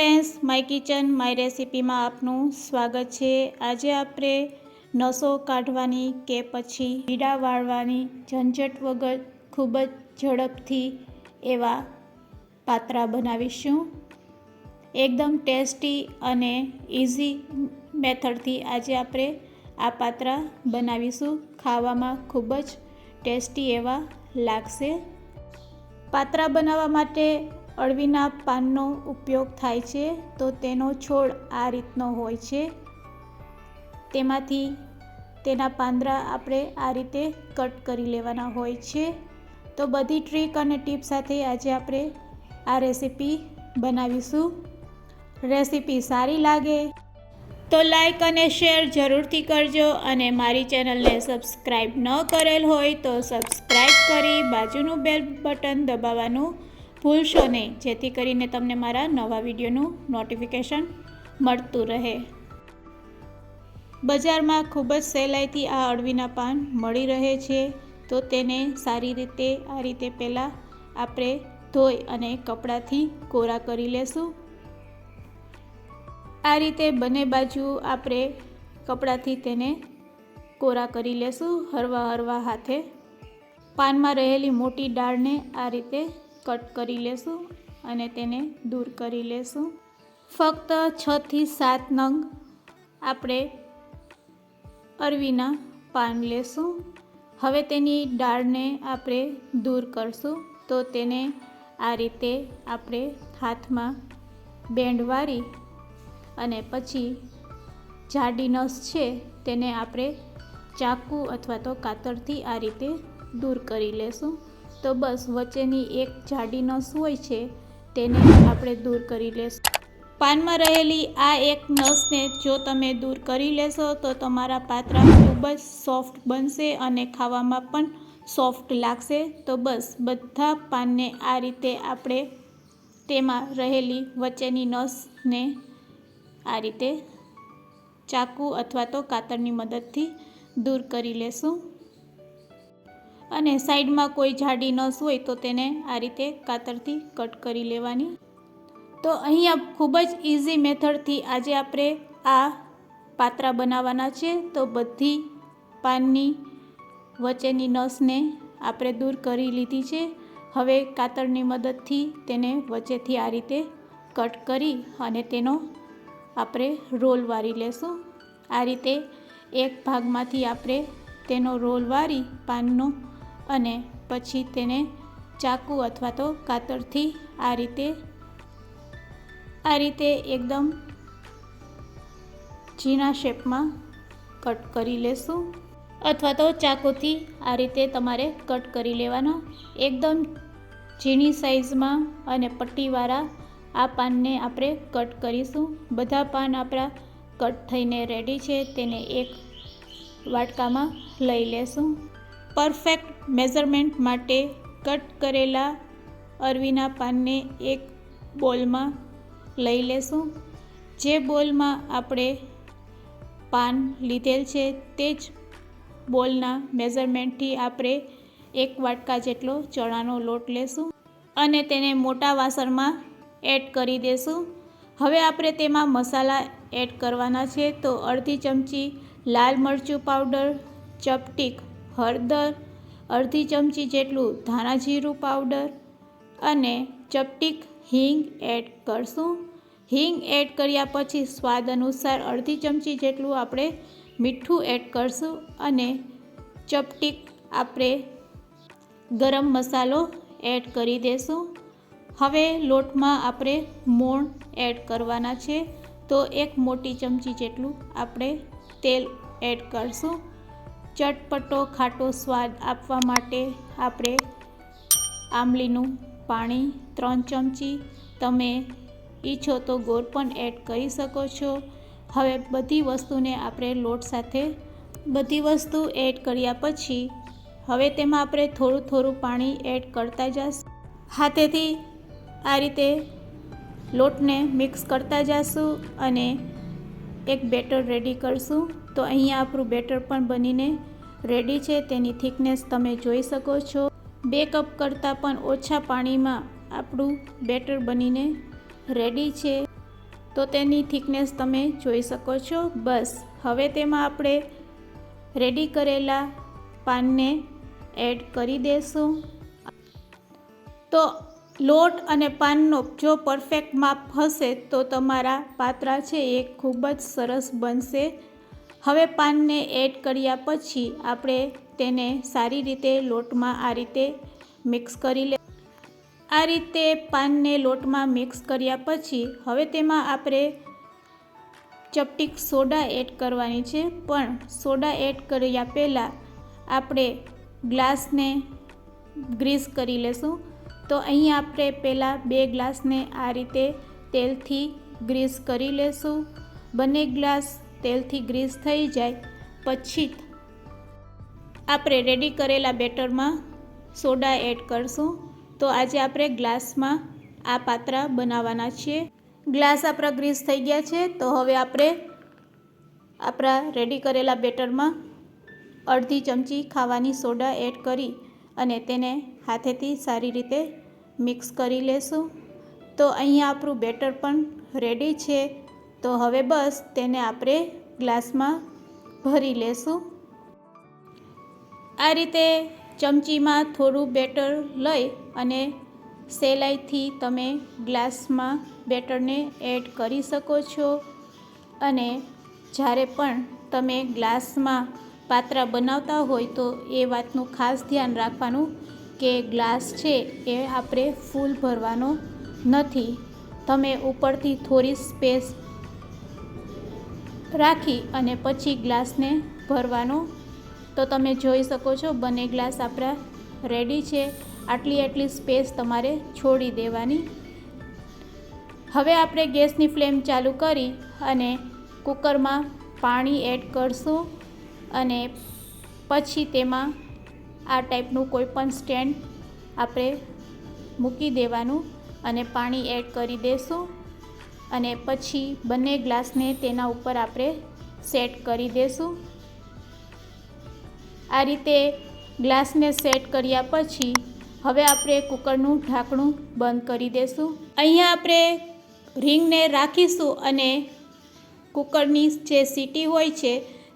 Friends, my kitchen my રેસિપીમાં આપનું સ્વાગત છે। આજે આપણે નસો કાઢવાની કે પછી પીડા વાળવાની ઝંઝટ વગર ખૂબ જ ઝડપથી એવા પાત્રા બનાવીશું। એકદમ ટેસ્ટી અને ઇઝી મેથડથી આજે આપણે આ પાત્રા બનાવીશું। ખાવામાં ખૂબ જ ટેસ્ટી એવા લાગશે। પાત્રા બનાવવા માટે અળવીના પાનનો ઉપયોગ થાય છે। તો તેનો છોડ આ રીતનો હોય છે। તેમાંથી તેના પાંદડા આપણે આ રીતે કટ કરી લેવાના હોય છે। તો બધી ટ્રીક અને ટીપ સાથે આજે આપણે આ રેસીપી બનાવીશું। રેસીપી સારી લાગે તો લાઈક અને શેર જરૂરથી કરજો, અને મારી ચેનલને સબસ્ક્રાઈબ ન કરેલ હોય તો સબસ્ક્રાઈબ કરી બાજુનું બેલ બટન દબાવવાનું ભૂલશો નહીં, જેથી કરીને તમને મારા નવા વિડીયોનું નોટિફિકેશન મળતું રહે। બજારમાં ખૂબ જ સહેલાઈથી આ અળવીના પાન મળી રહે છે। તો તેને સારી રીતે આ રીતે પહેલાં આપણે ધોઈ અને કપડાથી કોરા કરી લેશું। આ રીતે બંને બાજુ આપણે કપડાથી તેને કોરા કરી લેશું હળવા હળવા હાથે। પાનમાં રહેલી મોટી ડાળને આ રીતે કટ કરી લેશું અને તેને દૂર કરી લેશું। ફક્ત 6 થી 7 નંગ આપણે અળવીના પાન લેશું। હવે તેની ડાળને આપણે દૂર કરશું। તો તેને આ રીતે આપણે હાથમાં બેન્ડ વાળી અને પછી જાડી નસ છે તેને આપણે ચાકુ અથવા તો કાતરથી આ રીતે દૂર કરી લેશું। તો બસ વચ્ચેની એક જાડી નસ હોય છે તેને આપણે દૂર કરી લેશું। પાનમાં રહેલી આ એક નસને જો તમે દૂર કરી લેશો તો તમારા પાત્રા ખૂબ જ સોફ્ટ બનશે અને ખાવામાં પણ સોફ્ટ લાગશે। તો બસ બધા પાનને આ રીતે આપણે તેમાં રહેલી વચ્ચેની નસને આ રીતે ચાકુ અથવા તો કાતરની મદદથી દૂર કરી લેશું, અને સાઈડમાં કોઈ જાડી નસ હોય તો તેને આ રીતે કાતરથી કટ કરી લેવાની। તો અહીંયા ખૂબ જ ઇઝી મેથડથી આજે આપણે આ પાત્રા બનાવવાના છે। તો બધી પાનની વચ્ચેની નસને આપણે દૂર કરી લીધી છે। હવે કાતરની મદદથી તેને વચ્ચેથી આ રીતે કટ કરી અને તેનો આપણે રોલ વાળી લેશું। આ રીતે એક ભાગમાંથી આપણે તેનો રોલ વાળી પાનનો, અને પછી તેને ચાકુ અથવા તો કાતરથી આ રીતે એકદમ ઝીણા શેપમાં કટ કરી લેશું, અથવા તો ચાકુથી આ રીતે તમારે કટ કરી લેવાનો। એકદમ ઝીણી સાઈઝમાં અને પટ્ટીવાળા આ પાનને આપણે કટ કરીશું। બધા પાન આપણા કટ થઈને રેડી છે, તેને એક વાટકામાં લઈ લેશું। પરફેક્ટ મેઝરમેન્ટ માટે કટ કરેલા અળવીના પાનને એક બોલમાં લઈ લેશું। જે બોલમાં આપણે પાન લીધેલ છે તે જ બોલના મેઝરમેન્ટથી આપણે એક વાટકા જેટલો ચણાનો લોટ લેશું અને તેને મોટા વાસણમાં એડ કરી દેશું। હવે આપણે તેમાં મસાલા એડ કરવાના છે। તો અડધી ચમચી લાલ મરચું પાવડર, ચપટીક હળદર, અડધી ચમચી જેટલું ધાણા જીરું પાવડર અને ચપટીક હિંગ એડ કરશું। હિંગ એડ કર્યા પછી સ્વાદ અનુસાર અડધી ચમચી જેટલું આપણે મીઠું એડ કરશું, અને ચપટીક આપણે ગરમ મસાલો એડ કરી દેશું। હવે લોટમાં આપણે મોણ એડ કરવાના છે। તો એક મોટી ચમચી જેટલું આપણે તેલ એડ કરશું। ચટપટો ખાટો સ્વાદ આપવા માટે આપણે આંબલીનું પાણી 3 ચમચી, તમે ઈચ્છો તો ગોળ પણ એડ કરી શકો છો। હવે બધી વસ્તુને આપણે લોટ સાથે બધી વસ્તુ એડ કર્યા પછી હવે તેમાં આપણે થોડું થોડું પાણી એડ કરતા જઈશું। હાથેથી આ રીતે લોટને મિક્સ કરતા જઈશું અને એક બેટર રેડી કરશું। તો અહીંયા આપણું બેટર પણ બનીને રેડી છે। તેની થિકનેસ તમે જોઈ શકો છો। 2 કપ કરતાં પણ ઓછા પાણીમાં આપણું બેટર બનીને રેડી છે। તો તેની થિકનેસ તમે જોઈ શકો છો. બસ હવે તેમાં આપણે રેડી કરેલા પાનને એડ કરી દઈશું. તો લોટ અને પાનનો જો પરફેક્ટ માપ હશે તો તમારા પાત્રા છે એ ખૂબ જ સરસ બનશે. હવે પાનને એડ કર્યા પછી આપણે તેને સારી રીતે લોટમાં આ રીતે મિક્સ કરી લે. આ રીતે પાનને લોટમાં મિક્સ કર્યા પછી હવે તેમાં આપણે ચપટીક સોડા એડ કરવાની છે. પણ સોડા એડ કર્યા પહેલાં આપણે ગ્લાસને ગ્રીસ કરી લેશું. તો અહીં આપણે પહેલાં 2 ગ્લાસને આ રીતે તેલથી ગ્રીસ કરી લેશું. બંને ગ્લાસ તેલથી ગ્રીસ થઈ જાય પછી આપણે રેડી કરેલા બેટરમાં સોડા એડ કરશું. તો આજે આપણે ગ્લાસમાં આ પાત્રા બનાવવાના છીએ. ગ્લાસ આપણા ગ્રીસ થઈ ગયા છે. તો હવે આપણે આપણા રેડી કરેલા બેટરમાં અડધી ચમચી ખાવાની સોડા એડ કરી અને તેને હાથેથી સારી રીતે મિક્સ કરી લેશું. તો અહીંયા આપણું બેટર પણ રેડી છે. તો હવે બસ તેને આપણે ગ્લાસમાં ભરી લેશું. આ રીતે ચમચીમાં થોડું બેટર લઈ અને સહેલાઈથી તમે ગ્લાસમાં બેટરને એડ કરી શકો છો. અને જ્યારે પણ તમે ગ્લાસમાં પાત્રા બનાવતા હોય તો એ વાતનું ખાસ ધ્યાન રાખવાનું કે ગ્લાસ છે એ આપણે ફૂલ ભરવાનો નથી. તમે ઉપરથી થોડી સ્પેસ રાખી અને પછી ગ્લાસને ભરવાનો. તો તમે જોઈ શકો છો બંને ગ્લાસ આપણા રેડી છે. આટલી સ્પેસ તમારે છોડી દેવાની. હવે આપણે ગેસની ફ્લેમ ચાલુ કરી અને કુકરમાં પાણી એડ કરશું અને પછી તેમાં આ ટાઈપનું કોઈ પણ સ્ટેન્ડ આપણે મૂકી દેવાનું અને પાણી એડ કરી દઈશું. અને પછી બંને ગ્લાસને તેના ઉપર આપણે સેટ કરી દઈશું. આ રીતે ગ્લાસને સેટ કર્યા પછી હવે આપણે કુકરનું ઢાંકણું બંધ કરી દઈશું. અહીંયા આપણે રિંગને રાખીશું અને કુકરની જે સીટી હોય છે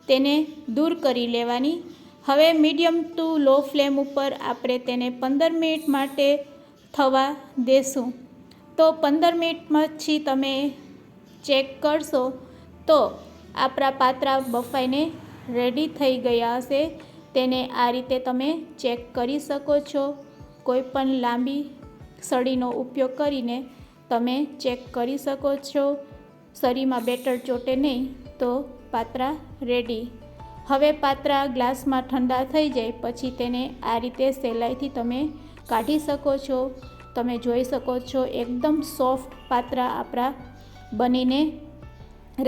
તેને દૂર કરી લેવાની. હવે મીડિયમ ટુ લો ફ્લેમ ઉપર આપણે તેને 15 મિનિટ માટે થવા દેશું. તો 15 મિનિટ પછી તમે ચેક કરશો તો આપણા પાત્રા બફાઈને રેડી થઈ ગયા હશે. તેને આ રીતે તમે ચેક કરી શકો છો. કોઈ પણ લાંબી સળીનો ઉપયોગ કરીને તમે ચેક કરી શકો છો. સળીમાં બેટર ચોટે નહીં તો પાત્રા રેડી. હવે પાત્રા ગ્લાસમાં ઠંડા થઈ જાય પછી તેને આ રીતે સહેલાઈથી તમે કાઢી શકો છો. તમે જોઈ શકો છો એકદમ સોફ્ટ પાત્રા આપણા બનીને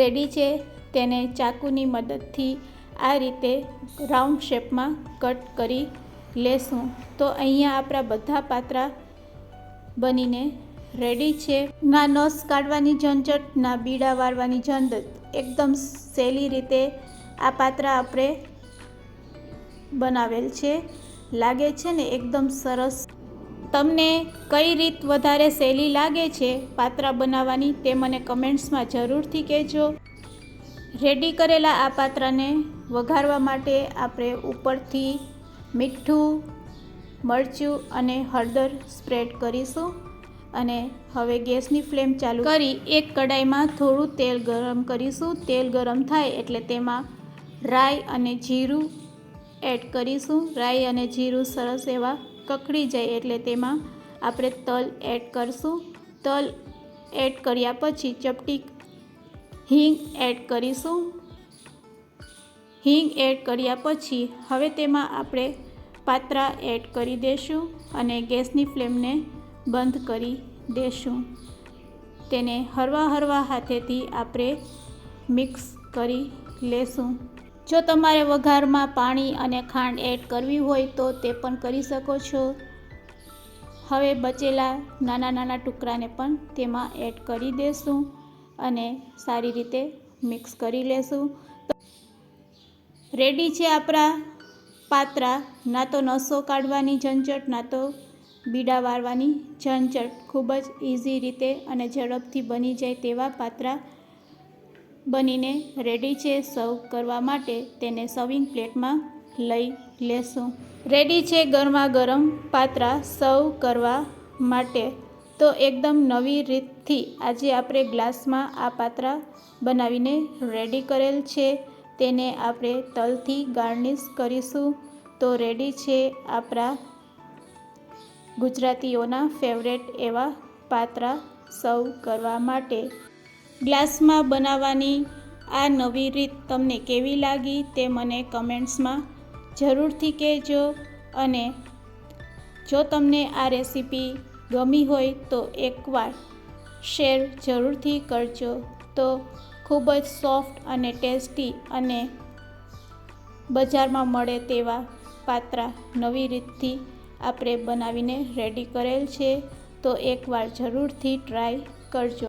રેડી છે. તેને ચાકુની મદદથી આ રીતે રાઉન્ડ શેપમાં કટ કરી લેશું. તો અહીંયા આપણા બધા પાત્રા બનીને રેડી છે. ના નસ કાઢવાની ઝંઝટ, ના બીડા વાળવાની ઝંઝટ. એકદમ સહેલી રીતે આ પાત્રા આપણે બનાવેલ છે. લાગે છે ને એકદમ સરસ. તમને કઈ રીત વધારે સહેલી લાગે છે પાત્રા બનાવવાની તે મને કમેન્ટ્સમાં જરૂરથી કહેજો. રેડી કરેલા આ પાત્રાને વઘારવા માટે આપણે ઉપરથી મીઠું, મરચું અને હળદર સ્પ્રેડ કરીશું. અને હવે ગેસની ફ્લેમ ચાલુ કરી એક કડાઈમાં થોડું તેલ ગરમ કરીશું. તેલ ગરમ થાય એટલે તેમાં રાઈ અને જીરું એડ કરીશું. રાઈ અને જીરું સરસ એવા કકડી જાય એટલે તેમાં આપણે તલ એડ કરીશું. તલ એડ કર્યા પછી ચપટી હિંગ એડ કરીશું. હિંગ એડ કર્યા પછી હવે તેમાં આપણે પાત્રા એડ કરી દઈશું અને ગેસની ફ્લેમને બંધ કરી દઈશું. તેને હળવા હાથેથી આપણે મિક્સ કરી લેશું. જો તમારે વઘારમાં પાણી અને ખાંડ એડ કરવી હોય તો તે પણ કરી શકો છો. હવે બચેલા નાના ટુકડાને પણ તેમાં એડ કરી દઈશું અને સારી રીતે મિક્સ કરી લેશું. રેડી છે આપણા પાત્રા. ના તો નસો કાઢવાની ઝંઝટ, ના તો બીડા વાળવાની ઝંઝટ ખૂબ જ ઇઝી રીતે અને ઝડપથી બની જાય તેવા પાત્રા બનીને રેડી છે. સર્વ કરવા માટે તેને સર્વિંગ પ્લેટમાં લઈ લેશું. રેડી છે ગરમા ગરમ પાત્રા સર્વ કરવા માટે. તો એકદમ નવી રીતથી આજે આપણે ગ્લાસમાં આ પાત્રા બનાવીને રેડી કરેલ છે. તેને આપણે તલથી ગાર્નિશ કરીશું. તો રેડી છે આપણા ગુજરાતીઓના ફેવરેટ એવા પાત્રા સર્વ કરવા માટે. ગ્લાસમાં બનાવવાની આ નવી રીત તમને કેવી લાગી તે મને કમેન્ટ્સમાં જરૂરથી કહેજો. અને જો તમને આ રેસીપી ગમી હોય તો એકવાર શેર જરૂરથી કરજો. તો ખૂબ જ સોફ્ટ અને ટેસ્ટી અને બજારમાં મળે તેવા પાત્રા નવી રીતથી આપણે બનાવીને રેડી કરેલ છે. તો એકવાર જરૂરથી ટ્રાય કરજો.